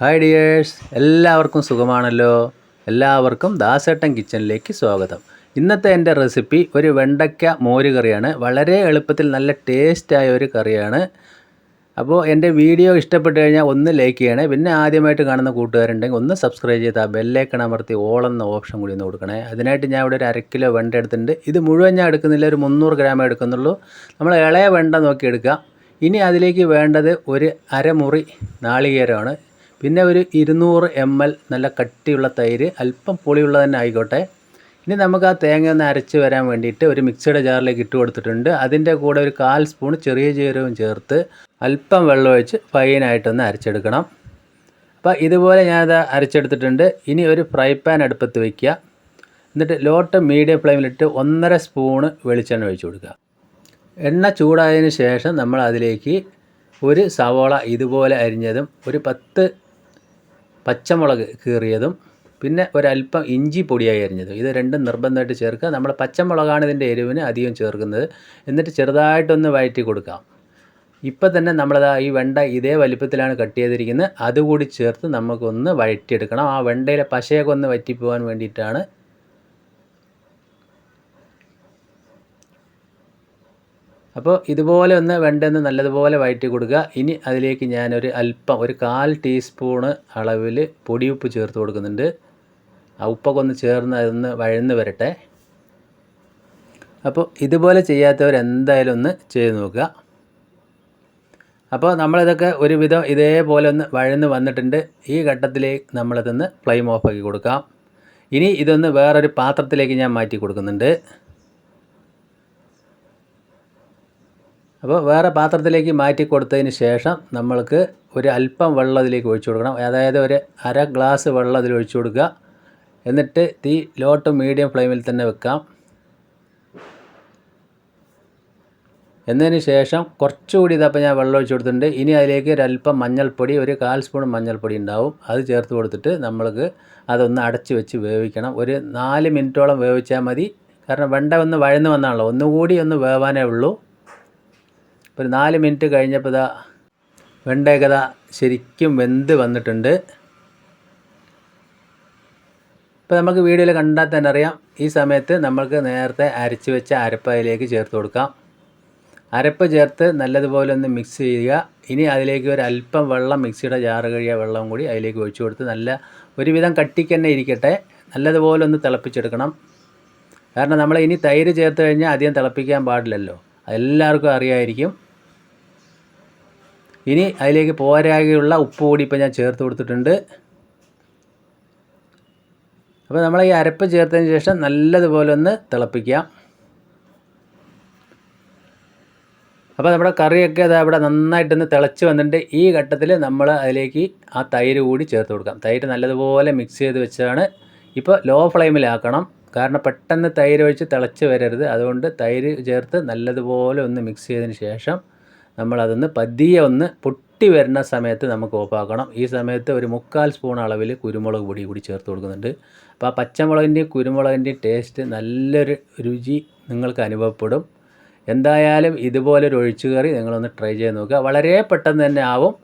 Hi dears, എല്ലാവർക്കും സുഖമാണല്ലോ. എല്ലാവർക്കും ദാസേട്ടൻ കിച്ചണിലേക്ക് സ്വാഗതം. ഇന്നത്തെ എൻ്റെ റെസിപ്പി ഒരു വെണ്ടയ്ക്ക മോര് കറിയാണ്. വളരെ എളുപ്പത്തിൽ നല്ല ടേസ്റ്റായ ഒരു കറിയാണ്. അപ്പോൾ എൻ്റെ വീഡിയോ ഇഷ്ടപ്പെട്ട് കഴിഞ്ഞാൽ ഒന്ന് ലൈക്ക് ചെയ്യണേ. പിന്നെ ആദ്യമായിട്ട് കാണുന്ന കൂട്ടുകാരുണ്ടെങ്കിൽ ഒന്ന് സബ്സ്ക്രൈബ് ചെയ്ത് ആ ബെല്ലൈക്കൺ അമർത്തി ഓൾ എന്ന ഓപ്ഷൻ കൂടി ഒന്ന് കൊടുക്കണേ. അതിനായിട്ട് ഞാൻ ഇവിടെ ഒരു 1/2 കിലോ വെണ്ട എടുത്തിട്ടുണ്ട്. ഇത് മുഴുവൻ ഞാൻ എടുക്കുന്നില്ല, ഒരു 300 ഗ്രാമേ എടുക്കുന്നുള്ളൂ. നമ്മൾ ഇളയ വെണ്ട നോക്കി എടുക്കാം. ഇനി അതിലേക്ക് വേണ്ടത് ഒരു അരമുറി നാളികേരമാണ്. പിന്നെ ഒരു 200 ml നല്ല കട്ടിയുള്ള തൈര്, അല്പം പുളിയുള്ള തന്നെ ആയിക്കോട്ടെ. ഇനി നമുക്ക് ആ തേങ്ങ ഒന്ന് അരച്ച് വരാൻ വേണ്ടിയിട്ട് ഒരു മിക്സിയുടെ ജാറിലേക്ക് ഇട്ട് കൊടുത്തിട്ടുണ്ട്. അതിൻ്റെ കൂടെ ഒരു 1/4 സ്പൂൺ ചെറിയ ജീരകവും ചേർത്ത് അല്പം വെള്ളം ഒഴിച്ച് ഫൈനായിട്ടൊന്ന് അരച്ചെടുക്കണം. അപ്പോൾ ഇതുപോലെ ഞാനത് അരച്ചെടുത്തിട്ടുണ്ട്. ഇനി ഒരു ഫ്രൈ പാൻ അടുപ്പത്ത് വയ്ക്കുക. എന്നിട്ട് ലോ ടു മീഡിയം ഫ്ലെയിമിലിട്ട് 1.5 സ്പൂണ് വെളിച്ചെണ്ണ ഒഴിച്ച് കൊടുക്കുക. എണ്ണ ചൂടായതിന് ശേഷം നമ്മൾ അതിലേക്ക് ഒരു സവോള ഇതുപോലെ അരിഞ്ഞതും, ഒരു 10 പച്ചമുളക് കീറിയതും, പിന്നെ ഒരല്പം ഇഞ്ചി പൊടിയായി അരിഞ്ഞതും, ഇത് രണ്ടും നിർബന്ധമായിട്ട് ചേർക്കുക. നമ്മൾ പച്ചമുളകാണ് ഇതിൻ്റെ എരിവിന് അധികം ചേർക്കുന്നത്. എന്നിട്ട് ചെറുതായിട്ടൊന്ന് വഴറ്റി കൊടുക്കാം. ഇപ്പം തന്നെ നമ്മളത് ഈ വെണ്ട ഇതേ വലിപ്പത്തിലാണ് കട്ട് ചെയ്തിരിക്കുന്നത്. അതുകൂടി ചേർത്ത് നമുക്കൊന്ന് വഴറ്റിയെടുക്കണം. ആ വെണ്ടയിലെ പശയൊക്കെ ഒന്ന് വറ്റിപ്പോകാൻ വേണ്ടിയിട്ടാണ്. അപ്പോൾ ഇതുപോലെ ഒന്ന് വെണ്ടയൊന്ന് നല്ലതുപോലെ വഴറ്റി കൊടുക്കുക. ഇനി അതിലേക്ക് ഞാനൊരു അല്പം ഒരു 1/4 ടീസ്പൂണ് അളവിൽ പൊടിയുപ്പ് ചേർത്ത് കൊടുക്കുന്നുണ്ട്. ആ ഉപ്പൊക്കെ ഒന്ന് ചേർന്ന് അതൊന്ന് വഴന്ന് വരട്ടെ. അപ്പോൾ ഇതുപോലെ ചെയ്യാത്തവരെന്തായാലും ഒന്ന് ചെയ്ത് നോക്കുക. അപ്പോൾ നമ്മളിതൊക്കെ ഒരുവിധം ഇതേപോലെ ഒന്ന് വഴന്ന് വന്നിട്ടുണ്ട്. ഈ ഘട്ടത്തിലേക്ക് നമ്മളിതൊന്ന് ഫ്ലെയിം ഓഫാക്കി കൊടുക്കാം. ഇനി ഇതൊന്ന് വേറൊരു പാത്രത്തിലേക്ക് ഞാൻ മാറ്റി കൊടുക്കുന്നുണ്ട്. അപ്പോൾ വേറെ പാത്രത്തിലേക്ക് മാറ്റി കൊടുത്തതിന് ശേഷം നമ്മൾക്ക് ഒരു അല്പം വെള്ളം ഇതിലേക്ക് ഒഴിച്ചു കൊടുക്കണം. അതായത് ഒരു 1/2 ഗ്ലാസ് വെള്ളം അതിൽ ഒഴിച്ചു കൊടുക്കുക. എന്നിട്ട് തീ ലോ ടു മീഡിയം ഫ്ലെയിമിൽ തന്നെ വെക്കാം. എന്നതിന് ശേഷം കുറച്ചുകൂടി ഇതപ്പോൾ ഞാൻ വെള്ളം ഒഴിച്ച് കൊടുത്തിട്ടുണ്ട്. ഇനി അതിലേക്ക് ഒരല്പം മഞ്ഞൾപ്പൊടി, ഒരു 1/4 സ്പൂൺ മഞ്ഞൾപ്പൊടി ഉണ്ടാവും, അത് ചേർത്ത് കൊടുത്തിട്ട് നമ്മൾക്ക് അതൊന്ന് അടച്ച് വെച്ച് വേവിക്കണം. ഒരു 4 മിനിറ്റോളം വേവിച്ചാൽ മതി. കാരണം വെണ്ട ഒന്ന് വഴന്ന് വന്നാണല്ലോ, ഒന്നുകൂടി ഒന്ന് വേവാനേ ഉള്ളൂ. ഒരു 4 മിനിറ്റ് കഴിഞ്ഞപ്പോൾ ഇതാ വെണ്ടയൊക്കെ ശരിക്കും വെന്ത് വന്നിട്ടുണ്ട്. ഇപ്പോൾ നമുക്ക് വീഡിയോയിൽ കണ്ടാൽ തന്നെ അറിയാം. ഈ സമയത്ത് നമ്മൾക്ക് നേരത്തെ അരച്ച് വെച്ച അരപ്പ് അതിലേക്ക് ചേർത്ത് കൊടുക്കാം. അരപ്പ് ചേർത്ത് നല്ലതുപോലെ ഒന്ന് മിക്സ് ചെയ്യുക. ഇനി അതിലേക്ക് ഒരു അല്പം വെള്ളം, മിക്സിയുടെ ജാറ് കഴിയ വെള്ളം കൂടി അതിലേക്ക് ഒഴിച്ചു കൊടുത്ത് നല്ല ഒരുവിധം കട്ടിക്ക് തന്നെ ഇരിക്കട്ടെ. നല്ലതുപോലെ ഒന്ന് തിളപ്പിച്ചെടുക്കണം. കാരണം നമ്മൾ ഇനി തൈര് ചേർത്ത് കഴിഞ്ഞാൽ അധികം തിളപ്പിക്കാൻ പാടില്ലല്ലോ, അതെല്ലാവർക്കും അറിയാമായിരിക്കും. ഇനി അതിലേക്ക് പോരാകെയുള്ള ഉപ്പ് കൂടി ഇപ്പോൾ ഞാൻ ചേർത്ത് കൊടുത്തിട്ടുണ്ട്. അപ്പോൾ നമ്മൾ ഈ അരപ്പ് ചേർത്തതിന് ശേഷം നല്ലതുപോലെ ഒന്ന് തിളപ്പിക്കാം. അപ്പോൾ നമ്മുടെ കറിയൊക്കെ അത് അവിടെ നന്നായിട്ടൊന്ന് തിളച്ച് വന്നിട്ടുണ്ട്. ഈ ഘട്ടത്തിൽ നമ്മൾ അതിലേക്ക് ആ തൈര് കൂടി ചേർത്ത് കൊടുക്കാം. തൈര് നല്ലതുപോലെ മിക്സ് ചെയ്ത് വെച്ചതാണ്. ഇപ്പോൾ ലോ ഫ്ലെയിമിലാക്കണം, കാരണം പെട്ടെന്ന് തൈര് ഒഴിച്ച് തിളച്ച് വരരുത്. അതുകൊണ്ട് തൈര് ചേർത്ത് നല്ലതുപോലെ ഒന്ന് മിക്സ് ചെയ്തതിന് ശേഷം നമ്മളതൊന്ന് പതിയെ ഒന്ന് പൊട്ടി വരുന്ന സമയത്ത് നമുക്ക് ഓഫാക്കണം. ഈ സമയത്ത് ഒരു 3/4 സ്പൂൺ അളവിൽ കുരുമുളക് പൊടി കൂടി ചേർത്ത് കൊടുക്കുന്നുണ്ട്. അപ്പോൾ ആ പച്ചമുളകിൻ്റെയും കുരുമുളകിൻ്റെയും ടേസ്റ്റ് നല്ലൊരു രുചി നിങ്ങൾക്ക് അനുഭവപ്പെടും. എന്തായാലും ഇതുപോലൊരു ഒഴിച്ചുകറി നിങ്ങളൊന്ന് ട്രൈ ചെയ്ത് നോക്കുക. വളരെ പെട്ടെന്ന് തന്നെ ആവും.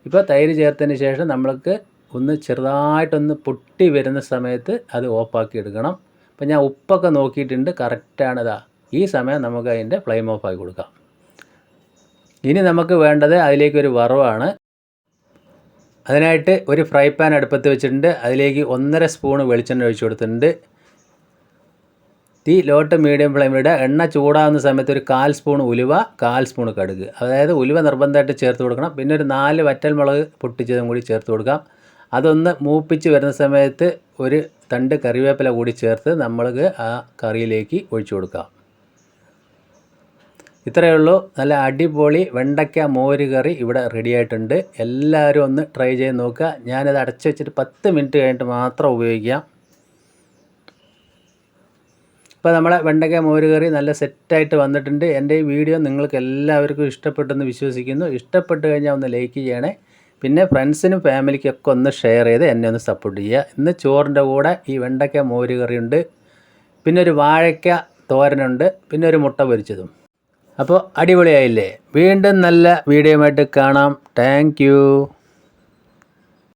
ഇപ്പോൾ തൈര് ചേർത്തതിന് ശേഷം നമ്മൾക്ക് ഒന്ന് ചെറുതായിട്ടൊന്ന് പൊട്ടി വരുന്ന സമയത്ത് അത് ഓഫാക്കി എടുക്കണം. അപ്പോൾ ഞാൻ ഉപ്പൊക്കെ നോക്കിയിട്ടുണ്ട്, കറക്റ്റാണ്. ഈ സമയം നമുക്ക് അതിൻ്റെ ഫ്ലെയിം ഓഫാക്കി കൊടുക്കാം. ഇനി നമുക്ക് വേണ്ടത് അതിലേക്കൊരു വറവാണ്. അതിനായിട്ട് ഒരു ഫ്രൈ പാൻ അടുപ്പത്ത് വെച്ചിട്ടുണ്ട്. അതിലേക്ക് 1.5 സ്പൂൺ വെളിച്ചെണ്ണ ഒഴിച്ച് കൊടുത്തിട്ടുണ്ട്. തീ ലോ ടു മീഡിയം ഫ്ലെയിമിലിടുക. എണ്ണ ചൂടാകുന്ന സമയത്ത് ഒരു 1/4 സ്പൂൺ ഉലുവ, 1/4 സ്പൂൺ കടുക്, അതായത് ഉലുവ നിർബന്ധമായിട്ട് ചേർത്ത് കൊടുക്കണം. പിന്നെ ഒരു 4 വറ്റൽമുളക് പൊട്ടിച്ചതും കൂടി ചേർത്ത് കൊടുക്കാം. അതൊന്ന് മൂപ്പിച്ച് വരുന്ന സമയത്ത് ഒരു തണ്ട് കറിവേപ്പില കൂടി ചേർത്ത് നമ്മൾക്ക് ആ കറിയിലേക്ക് ഒഴിച്ചു കൊടുക്കാം. ഇത്രയേ ഉള്ളൂ. നല്ല അടിപൊളി വെണ്ടയ്ക്ക മോര് കറി ഇവിടെ റെഡി ആയിട്ടുണ്ട്. എല്ലാവരും ഒന്ന് ട്രൈ ചെയ്ത് നോക്കുക. ഞാനത് അടച്ച് വെച്ചിട്ട് 10 മിനിറ്റ് കഴിഞ്ഞിട്ട് മാത്രം ഉപയോഗിക്കാം. ഇപ്പോൾ നമ്മളെ വെണ്ടയ്ക്ക മോര് കറി നല്ല സെറ്റായിട്ട് വന്നിട്ടുണ്ട്. എൻ്റെ ഈ വീഡിയോ നിങ്ങൾക്ക് എല്ലാവർക്കും ഇഷ്ടപ്പെട്ടെന്ന് വിശ്വസിക്കുന്നു. ഇഷ്ടപ്പെട്ട് കഴിഞ്ഞാൽ ഒന്ന് ലൈക്ക് ചെയ്യണേ. പിന്നെ ഫ്രണ്ട്സിനും ഫാമിലിക്കൊക്കെ ഒന്ന് ഷെയർ ചെയ്ത് എന്നെ ഒന്ന് സപ്പോർട്ട് ചെയ്യുക. ഇന്ന് ചോറിൻ്റെ കൂടെ ഈ വെണ്ടയ്ക്ക മോര് കറിയുണ്ട്, പിന്നെ ഒരു വാഴയ്ക്ക തോരനുണ്ട്, പിന്നെ ഒരു മുട്ട പൊരിച്ചതും. അപ്പോൾ അടിപൊളിയായില്ലേ? വീണ്ടും നല്ല വീഡിയോയുമായിട്ട് കാണാം. താങ്ക്